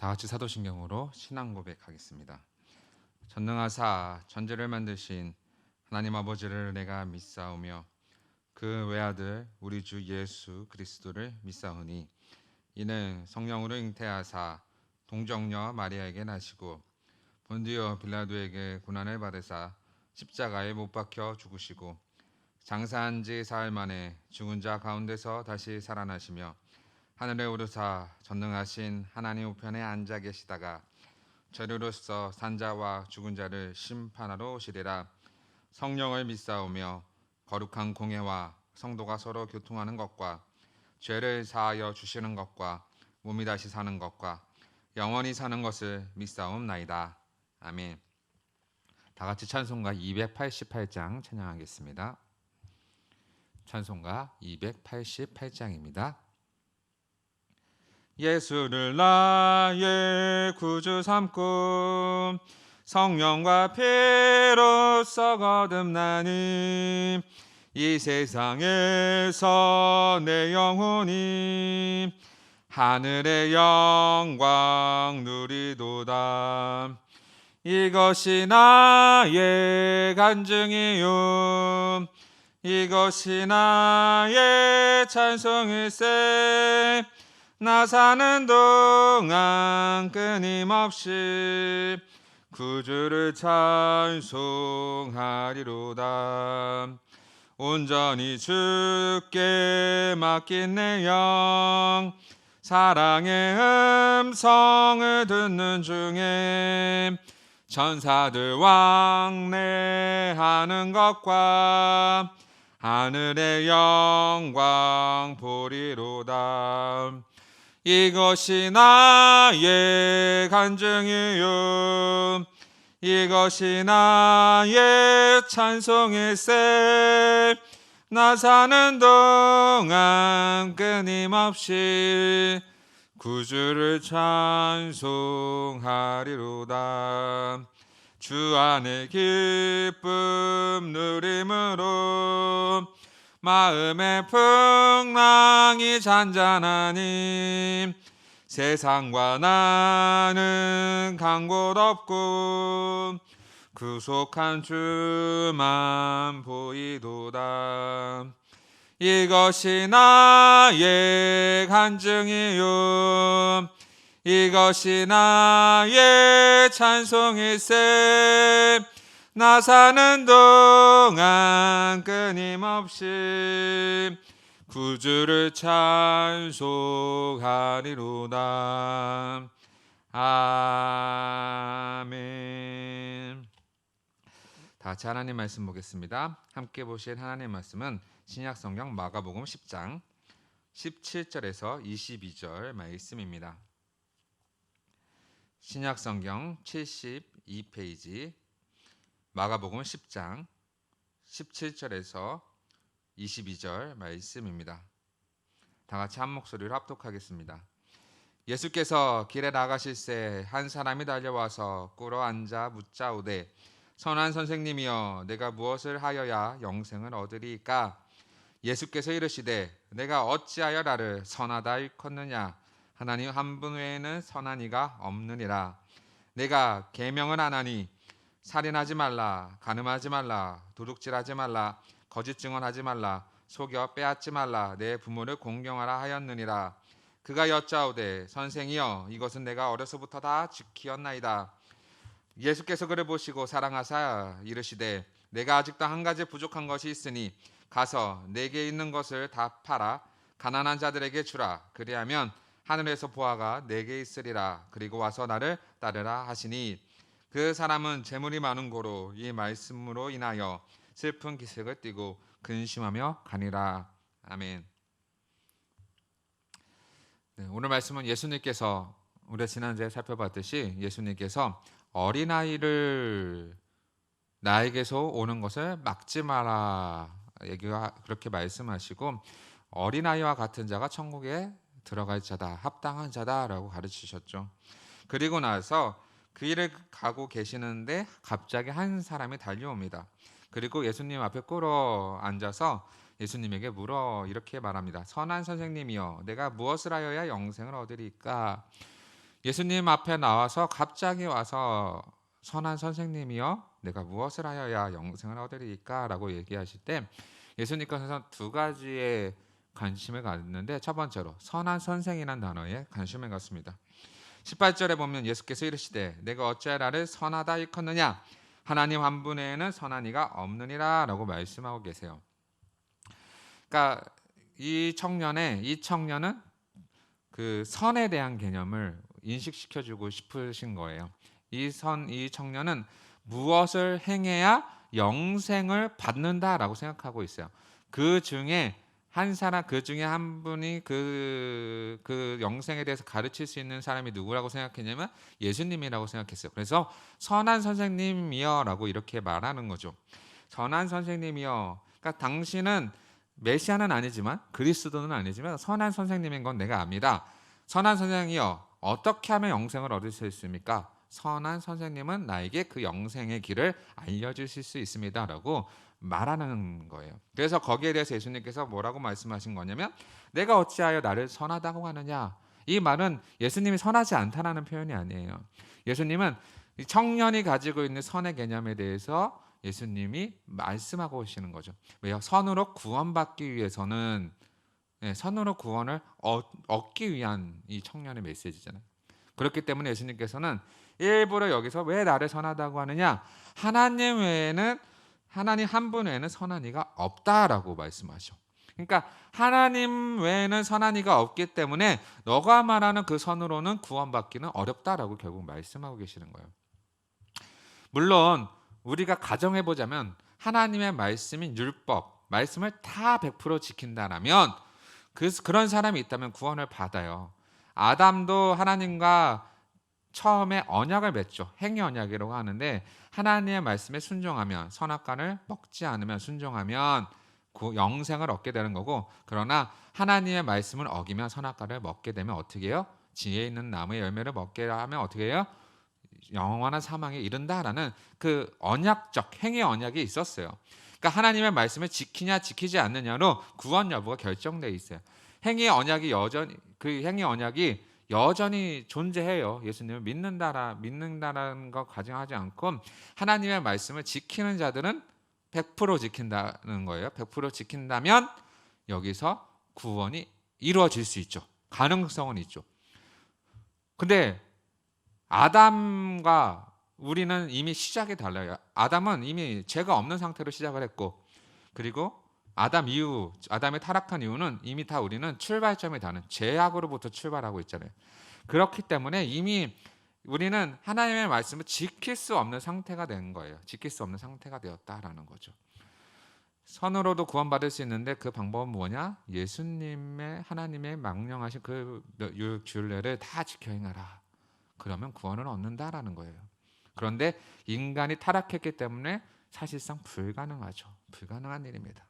다 같이 사도신경으로 신앙 고백하겠습니다. 전능하사 천지를 만드신 하나님 아버지를 내가 믿사오며 그 외아들 우리 주 예수 그리스도를 믿사오니 이는 성령으로 잉태하사 동정녀 마리아에게 나시고 본디오 빌라도에게 고난을 받으사 십자가에 못 박혀 죽으시고 장사한 지 사흘 만에 죽은 자 가운데서 다시 살아나시며 하늘에 오르사 전능하신 하나님 우편에 앉아 계시다가 저리로서 산자와 죽은 자를 심판하러 오시리라. 성령을 믿사오며 거룩한 공회와 성도가 서로 교통하는 것과 죄를 사하여 주시는 것과 몸이 다시 사는 것과 영원히 사는 것을 믿사옵나이다. 아멘. 다 같이 찬송가 288장 찬양하겠습니다. 찬송가 288장입니다. 예수를 나의 구주 삼고 성령과 피로써 거듭나니 이 세상에서 내 영혼이 하늘의 영광 누리도다. 이것이 나의 간증이요 이것이 나의 찬송일세. 나 사는 동안 끊임없이 구주를 찬송하리로다. 온전히 주께 맡긴 내 영 사랑의 음성을 듣는 중에 천사들 왕래하는 것과 하늘의 영광 보리로다. 이것이 나의 간증이요 이것이 나의 찬송일세. 나 사는 동안 끊임없이 구주를 찬송하리로다. 주 안의 기쁨 누림으로 마음의 풍랑이 잔잔하니 세상과 나는 간 곳 없고 구속한 주만 보이도다. 이것이 나의 간증이요 이것이 나의 찬송일세. 나 사는 동안 끊임없이 구주를 찬송하리로다. 아멘. 다 같이 하나님 말씀 보겠습니다. 함께 보실 하나님 말씀은 신약성경 마가복음 10장 17절에서 22절 말씀입니다. 신약성경 72페이지 마가복음 10장 17절에서 22절 말씀입니다. 다 같이 한 목소리로 합독하겠습니다. 예수께서 길에 나가실새 한 사람이 달려와서 꿇어 앉아 묻자오되 선한 선생님이여 내가 무엇을 하여야 영생을 얻으리이까? 예수께서 이르시되 내가 어찌하여 나를 선하다 일컫느냐? 하나님 한 분 외에는 선한 이가 없느니라. 내가 계명을 안 하니 살인하지 말라, 간음하지 말라, 도둑질하지 말라, 거짓 증언하지 말라, 속여 빼앗지 말라, 내 부모를 공경하라 하였느니라. 그가 여짜오되 선생이여 이것은 내가 어려서부터 다 지키었나이다. 예수께서 그를 보시고 사랑하사 이르시되 내가 아직도 한 가지 부족한 것이 있으니 가서 내게 있는 것을 다 팔아 가난한 자들에게 주라. 그리하면 하늘에서 보화가 내게 있으리라. 그리고 와서 나를 따르라 하시니 그 사람은 재물이 많은 고로 이 말씀으로 인하여 슬픈 기색을 띠고 근심하며 가니라. 아멘. 오늘 말씀은 예수님께서 우리가 지난주에 살펴봤듯이 예수님께서 어린아이를 나에게서 오는 것을 막지 마라 얘기가 그렇게 말씀하시고 어린아이와 같은 자가 천국에 들어갈 자다, 합당한 자다라고 가르치셨죠. 그리고 나서 그 일을 가고 계시는데 갑자기 한 사람이 달려옵니다. 그리고 예수님 앞에 꿇어 앉아서 예수님에게 물어 이렇게 말합니다. 선한 선생님이여 내가 무엇을 하여야 영생을 얻으리까? 예수님 앞에 나와서 갑자기 와서 선한 선생님이여 내가 무엇을 하여야 영생을 얻으리까 라고 얘기하실 때 예수님께서는 두 가지의 관심을 갖는데 첫 번째로 선한 선생이라는 단어에 관심을 갖습니다. 18절에 보면 예수께서 이르시되 내가 어찌하여 나를 선하다 일컫느냐 하나님 한 분 외에는 선한 이가 없느니라 라고 말씀하고 계세요. 그러니까 이 청년은 그 선에 대한 개념을 인식시켜주고 싶으신 거예요. 이 청년은 무엇을 행해야 영생을 받는다라고 생각하고 있어요. 그 중에 한 분이 그 영생에 대해서 가르칠 수 있는 사람이 누구라고 생각했냐면 예수님이라고 생각했어요. 그래서 선한 선생님이여라고 이렇게 말하는 거죠. 선한 선생님이여. 그러니까 당신은 메시아는 아니지만 그리스도는 아니지만 선한 선생님인 건 내가 압니다. 선한 선생이여 어떻게 하면 영생을 얻을 수 있습니까? 선한 선생님은 나에게 그 영생의 길을 알려주실 수 있습니다 라고 말하는 거예요. 그래서 거기에 대해서 예수님께서 뭐라고 말씀하신 거냐면 내가 어찌하여 나를 선하다고 하느냐. 이 말은 예수님이 선하지 않다라는 표현이 아니에요. 예수님은 이 청년이 가지고 있는 선의 개념에 대해서 예수님이 말씀하고 오시는 거죠. 왜요? 선으로 구원받기 위해서는 선으로 구원을 얻기 위한 이 청년의 메시지잖아요. 그렇기 때문에 예수님께서는 일부러 여기서 왜 나를 선하다고 하느냐? 하나님 한 분 외에는 선한 이가 없다라고 말씀하셔. 그러니까 하나님 외에는 선한 이가 없기 때문에 너가 말하는 그 선으로는 구원받기는 어렵다라고 결국 말씀하고 계시는 거예요. 물론 우리가 가정해 보자면 하나님의 말씀인 율법, 말씀을 다 100% 지킨다라면 그런 사람이 있다면 구원을 받아요. 아담도 하나님과 처음에 언약을 맺죠. 행위 언약이라고 하는데 하나님의 말씀에 순종하면 선악과를 먹지 않으면 순종하면 영생을 얻게 되는 거고 그러나 하나님의 말씀을 어기면 선악과를 먹게 되면 어떻게 해요? 지혜 있는 나무의 열매를 먹게 하면 어떻게 해요? 영원한 사망에 이른다라는 그 언약적 행위 언약이 있었어요. 그러니까 하나님의 말씀을 지키냐 지키지 않느냐로 구원 여부가 결정돼 있어요. 행위 언약이 여전히 존재해요. 예수님을 믿는다라는 거 가정하지 않고 하나님의 말씀을 지키는 자들은 100% 지킨다는 거예요. 100% 지킨다면 여기서 구원이 이루어질 수 있죠. 가능성은 있죠. 근데 아담과 우리는 이미 시작이 달라요. 아담은 이미 죄가 없는 상태로 시작을 했고 그리고 아담이 타락한 이유는 이미 다 우리는 출발점이 다른 죄악으로부터 출발하고 있잖아요. 그렇기 때문에 이미 우리는 하나님의 말씀을 지킬 수 없는 상태가 된 거예요. 지킬 수 없는 상태가 되었다라는 거죠. 선으로도 구원받을 수 있는데 그 방법은 뭐냐? 하나님의 명령하신 그 율례를 다 지켜 행하라. 그러면 구원을 얻는다라는 거예요. 그런데 인간이 타락했기 때문에 사실상 불가능하죠. 불가능한 일입니다.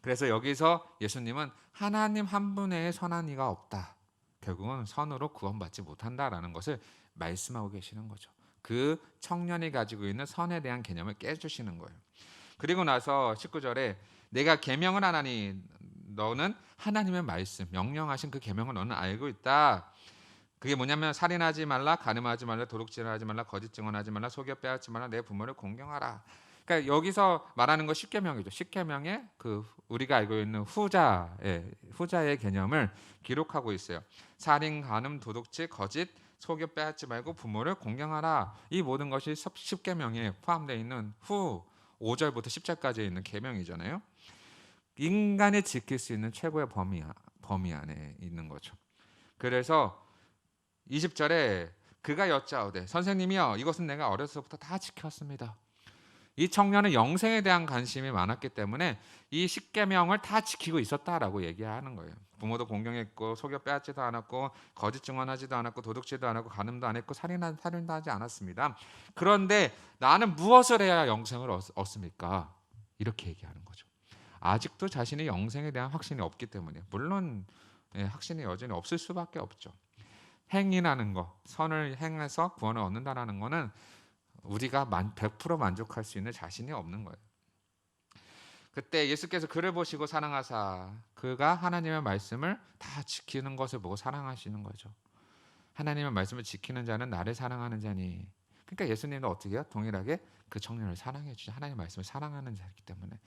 그래서 여기서 예수님은 하나님 한 분 외에 선한 이가 없다. 결국은 선으로 구원받지 못한다라는 것을 말씀하고 계시는 거죠. 그 청년이 가지고 있는 선에 대한 개념을 깨주시는 거예요. 그리고 나서 19절에 내가 계명을 하나니 너는 하나님의 말씀 명령하신 그 계명을 너는 알고 있다. 그게 뭐냐면 살인하지 말라, 간음하지 말라, 도둑질하지 말라, 거짓 증언하지 말라, 속여 빼앗지 말라, 내 부모를 공경하라. 그러니까 여기서 말하는 거 10계명이죠. 10계명의 그 우리가 알고 있는 후자의 개념을 기록하고 있어요. 살인, 간음, 도둑질, 거짓, 속여 빼앗지 말고 부모를 공경하라. 이 모든 것이 10계명에 포함되어 있는 후 5절부터 10절까지 있는 계명이잖아요. 인간이 지킬 수 있는 최고의 범위 안에 있는 거죠. 그래서 20절에 그가 여짜오되 선생님이여 이것은 내가 어려서부터 다 지켰습니다. 이 청년은 영생에 대한 관심이 많았기 때문에 이 10계명을 다 지키고 있었다라고 얘기하는 거예요. 부모도 공경했고 속여 빼앗지도 않았고 거짓 증언하지도 않았고 도둑질도 안 하고 간음도 안 했고 살인도 하지 않았습니다. 그런데 나는 무엇을 해야 영생을 얻습니까? 이렇게 얘기하는 거죠. 아직도 자신이 영생에 대한 확신이 없기 때문에 물론 확신이 여전히 없을 수밖에 없죠. 행이라는 거, 선을 행해서 구원을 얻는다라는 거는 우리가 100% 만족할 수 있는 자신이 없는 거예요. 그때 예수께서 그를 보시고 사랑하사 그가 하나님의 말씀을 다 지키는 것을 보고 사랑하시는 거죠. 하나님의 말씀을 지키는 자는 나를 사랑하는 자니. 그러니까 예수님도 어떻게 해요? 동일하게 그 청년을 사랑해 주죠. 하나님 말씀을 사랑하는 자이기 때문에.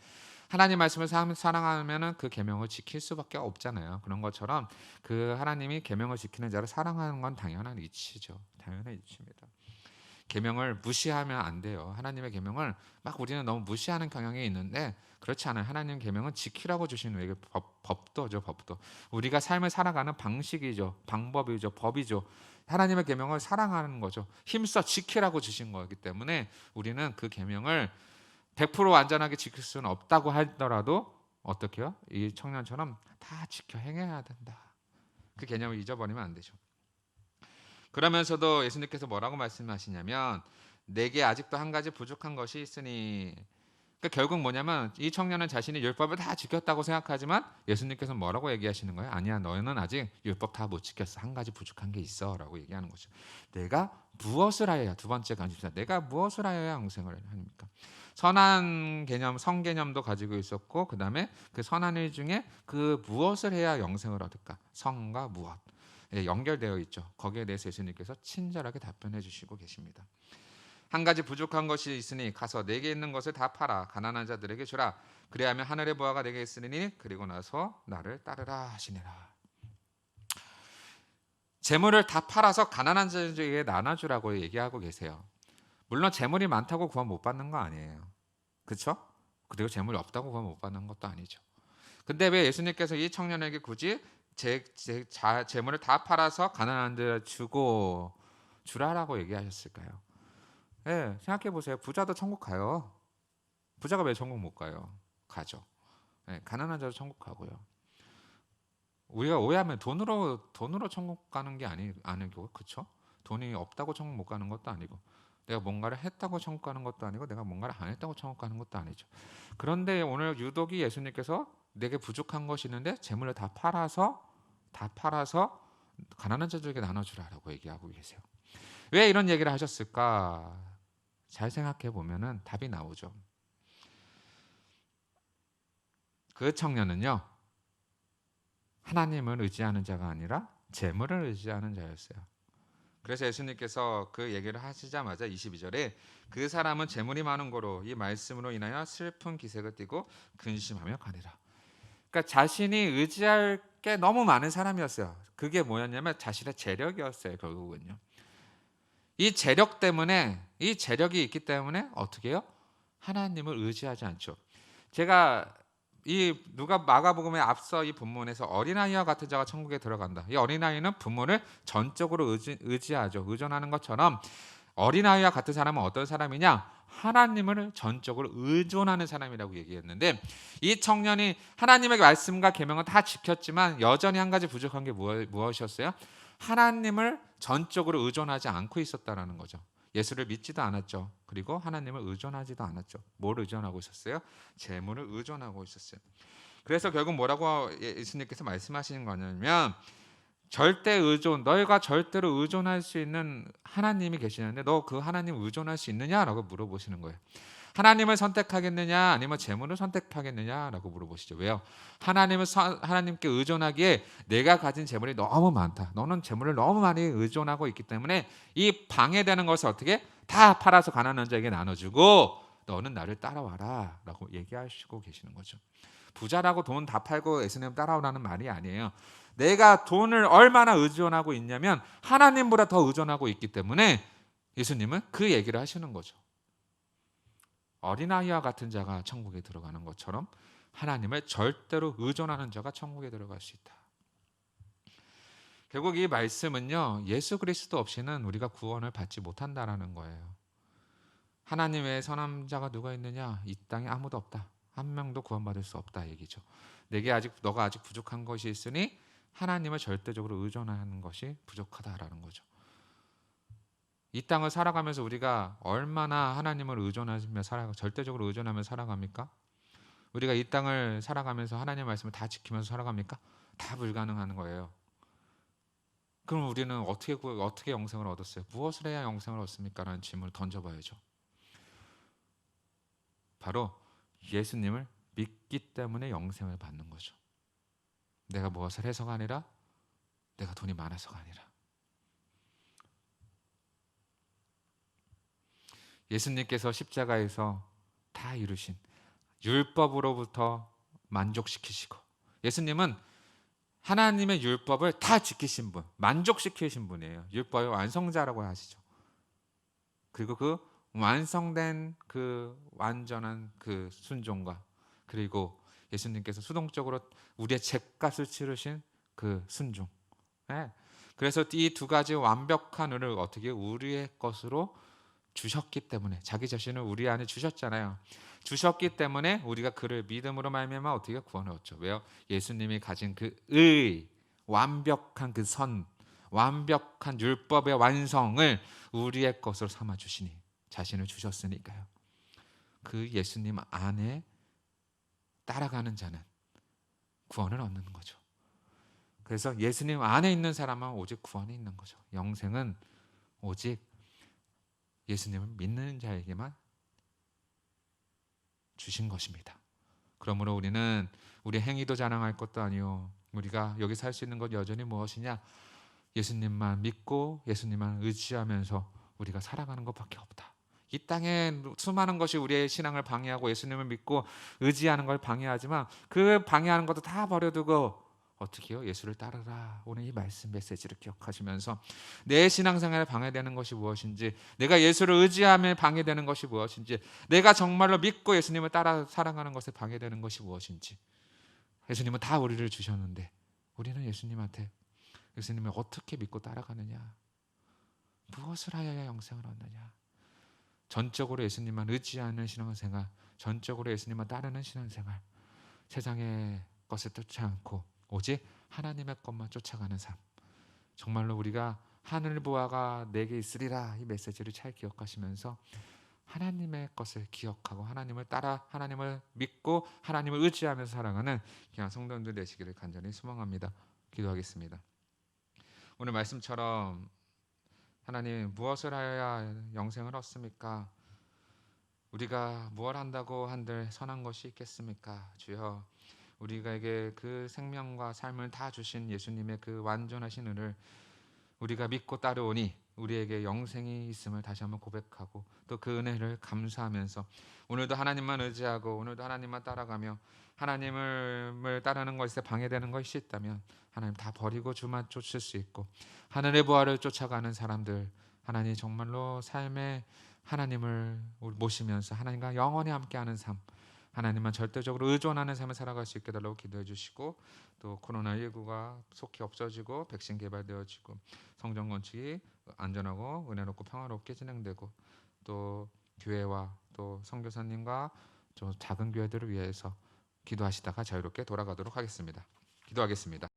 하나님 말씀을 사랑하면은 그 계명을 지킬 수밖에 없잖아요. 그런 것처럼 그 하나님이 계명을 지키는 자를 사랑하는 건 당연한 이치죠. 당연한 이치입니다. 계명을 무시하면 안 돼요. 하나님의 계명을 막 우리는 너무 무시하는 경향이 있는데 그렇지 않아요. 하나님 계명은 지키라고 주신 우리에게 법도죠, 법도. 우리가 삶을 살아가는 방식이죠, 방법이죠, 법이죠. 하나님의 계명을 사랑하는 거죠. 힘써 지키라고 주신 거기 때문에 우리는 그 계명을 100% 완전하게 지킬 수는 없다고 하더라도 어떻게요? 이 청년처럼 다 지켜 행해야 된다. 그 개념을 잊어버리면 안 되죠. 그러면서도 예수님께서 뭐라고 말씀하시냐면 내게 아직도 한 가지 부족한 것이 있으니, 그러니까 결국 뭐냐면 이 청년은 자신이 율법을 다 지켰다고 생각하지만 예수님께서 뭐라고 얘기하시는 거예요? 아니야, 너는 아직 율법 다 못 지켰어. 한 가지 부족한 게 있어 라고 얘기하는 거죠. 내가 무엇을 하여야, 두 번째 관심사, 내가 무엇을 하여야 영생을 합니까? 선한 개념, 성 개념도 가지고 있었고 그 다음에 그 선한 일 중에 그 무엇을 해야 영생을 얻을까? 성과 무엇, 연결되어 있죠. 거기에 대해서 예수님께서 친절하게 답변해 주시고 계십니다. 한 가지 부족한 것이 있으니 가서 내게 있는 것을 다 팔아 가난한 자들에게 주라. 그리하면 하늘의 보화가 내게 있으리니 그리고 나서 나를 따르라 하시니라. 재물을 다 팔아서 가난한 자들에게 나눠주라고 얘기하고 계세요. 물론 재물이 많다고 구원 못 받는 거 아니에요. 그렇죠? 그리고 재물이 없다고 구원 못 받는 것도 아니죠. 근데 왜 예수님께서 이 청년에게 굳이 재물을 다 팔아서 가난한 데 주고 주라라고 얘기하셨을까요? 네, 생각해 보세요. 부자도 천국 가요. 부자가 왜 천국 못 가요? 가죠. 네, 가난한 자도 천국 가고요. 우리가 오해하면 돈으로 천국 가는 게 아니고, 그렇죠? 돈이 없다고 천국 못 가는 것도 아니고, 내가 뭔가를 했다고 천국 가는 것도 아니고, 내가 뭔가를 안 했다고 천국 가는 것도 아니죠. 그런데 오늘 유독이 예수님께서 내게 부족한 것이 있는데 재물을 다 팔아서 가난한 자들에게 나눠주라라고 얘기하고 계세요. 왜 이런 얘기를 하셨을까? 잘 생각해 보면은 답이 나오죠. 그 청년은요, 하나님을 의지하는 자가 아니라 재물을 의지하는 자였어요. 그래서 예수님께서 그 얘기를 하시자마자 22절에 그 사람은 재물이 많은 거로 이 말씀으로 인하여 슬픈 기색을 띠고 근심하며 가니라. 그러니까 자신이 의지할 게 너무 많은 사람이었어요. 그게 뭐였냐면 자신의 재력이었어요. 결국은요. 이 재력이 있기 때문에 어떻게 해요? 하나님을 의지하지 않죠. 제가 이 누가 마가복음에 앞서 이 본문에서 어린아이와 같은 자가 천국에 들어간다. 이 어린아이는 부모를 전적으로 의지하죠. 의존하는 것처럼 어린아이와 같은 사람은 어떤 사람이냐? 하나님을 전적으로 의존하는 사람이라고 얘기했는데 이 청년이 하나님의 말씀과 계명은 다 지켰지만 여전히 한 가지 부족한 게 무엇이었어요? 하나님을 전적으로 의존하지 않고 있었다라는 거죠. 예수를 믿지도 않았죠. 그리고 하나님을 의존하지도 않았죠. 뭘 의존하고 있었어요? 재물을 의존하고 있었어요. 그래서 결국 뭐라고 예수님께서 말씀하시는 거냐면 절대 의존, 너희가 절대로 의존할 수 있는 하나님이 계시는데 너 그 하나님 의존할 수 있느냐라고 물어보시는 거예요. 하나님을 선택하겠느냐 아니면 재물을 선택하겠느냐라고 물어보시죠. 왜요? 하나님께 의존하기에 내가 가진 재물이 너무 많다. 너는 재물을 너무 많이 의존하고 있기 때문에 이 방해되는 것을 어떻게 다 팔아서 가난한 자에게 나눠주고 너는 나를 따라와라라고 얘기하시고 계시는 거죠. 부자라고 돈 다 팔고 예수님 따라오라는 말이 아니에요. 내가 돈을 얼마나 의존하고 있냐면 하나님보다 더 의존하고 있기 때문에 예수님은 그 얘기를 하시는 거죠. 어린아이와 같은 자가 천국에 들어가는 것처럼 하나님을 절대로 의존하는 자가 천국에 들어갈 수 있다. 결국 이 말씀은요, 예수 그리스도 없이는 우리가 구원을 받지 못한다라는 거예요. 하나님 외에 선한 자가 누가 있느냐? 이 땅에 아무도 없다. 한 명도 구원받을 수 없다 얘기죠. 너가 아직 부족한 것이 있으니 하나님을 절대적으로 의존하는 것이 부족하다라는 거죠. 이 땅을 살아가면서 우리가 얼마나 하나님을 절대적으로 의존하며 살아갑니까? 우리가 이 땅을 살아가면서 하나님의 말씀을 다 지키면서 살아갑니까? 다 불가능한 거예요. 그럼 우리는 어떻게 영생을 얻었어요? 무엇을 해야 영생을 얻습니까? 라는 질문을 던져봐야죠. 바로 예수님을 믿기 때문에 영생을 받는 거죠. 내가 무엇을 해서가 아니라 내가 돈이 많아서가 아니라 예수님께서 십자가에서 다 이루신 율법으로부터 만족시키시고, 예수님은 하나님의 율법을 다 지키신 분, 만족시키신 분이에요. 율법의 완성자라고 하시죠. 그리고 그 완성된 그 완전한 그 순종과, 그리고 예수님께서 수동적으로 우리의 죄값을 치르신 그 순종. 예. 그래서 이 두 가지 완벽한 은을 어떻게 우리의 것으로 주셨기 때문에, 자기 자신을 우리 안에 주셨잖아요. 주셨기 때문에 우리가 그를 믿음으로 말미암아 어떻게 구원을 얻죠. 왜요? 예수님이 가진 그 의, 완벽한 그 선, 완벽한 율법의 완성을 우리의 것으로 삼아 주시니, 자신을 주셨으니까요. 그 예수님 안에 따라가는 자는 구원을 얻는 거죠. 그래서 예수님 안에 있는 사람은 오직 구원이 있는 거죠. 영생은 오직 예수님을 믿는 자에게만 주신 것입니다. 그러므로 우리는 우리 행위도 자랑할 것도 아니요, 우리가 여기 살 수 있는 것 여전히 무엇이냐? 예수님만 믿고 예수님만 의지하면서 우리가 살아가는 것밖에 없다. 이 땅에 수많은 것이 우리의 신앙을 방해하고 예수님을 믿고 의지하는 걸 방해하지만, 그 방해하는 것도 다 버려두고 어떻게 해요? 예수를 따르라. 오늘 이 말씀 메시지를 기억하시면서 내 신앙생활에 방해되는 것이 무엇인지, 내가 예수를 의지하며 방해되는 것이 무엇인지, 내가 정말로 믿고 예수님을 따라 살아가는 것에 방해되는 것이 무엇인지. 예수님은 다 우리를 주셨는데 우리는 예수님을 어떻게 믿고 따라가느냐? 무엇을 하여야 영생을 얻느냐? 전적으로 예수님만 의지하는 신앙생활, 전적으로 예수님만 따르는 신앙생활, 세상의 것을 쫓지 않고 오직 하나님의 것만 쫓아가는 삶. 정말로 우리가 하늘 보아가 내게 있으리라, 이 메시지를 잘 기억하시면서 하나님의 것을 기억하고 하나님을 따라, 하나님을 믿고 하나님을 의지하면서 살아가는 그냥 성도님들 되시기를 간절히 소망합니다. 기도하겠습니다. 오늘 말씀처럼 하나님, 무엇을 하여야 영생을 얻습니까? 우리가 무엇 한다고 한들 선한 것이 있겠습니까? 주여, 우리에게 그 생명과 삶을 다 주신 예수님의 그 완전하신 은을 우리가 믿고 따르오니 우리에게 영생이 있음을 다시 한번 고백하고, 또 그 은혜를 감사하면서 오늘도 하나님만 의지하고 오늘도 하나님만 따라가며, 하나님을 따르는 것에 방해되는 것이 있다면 하나님 다 버리고 주만 쫓을 수 있고, 하늘의 부활을 쫓아가는 사람들, 하나님 정말로 삶에 하나님을 모시면서 하나님과 영원히 함께하는 삶, 하나님만 절대적으로 의존하는 삶을 살아갈 수 있게 달라고 기도해 주시고, 또 코로나19가 속히 없어지고 백신 개발되어지고 성전 건축이 안전하고 은혜롭고 평화롭게 진행되고, 또 교회와 또 선교사님과 저 작은 교회들을 위해서 기도하시다가 자유롭게 돌아가도록 하겠습니다. 기도하겠습니다.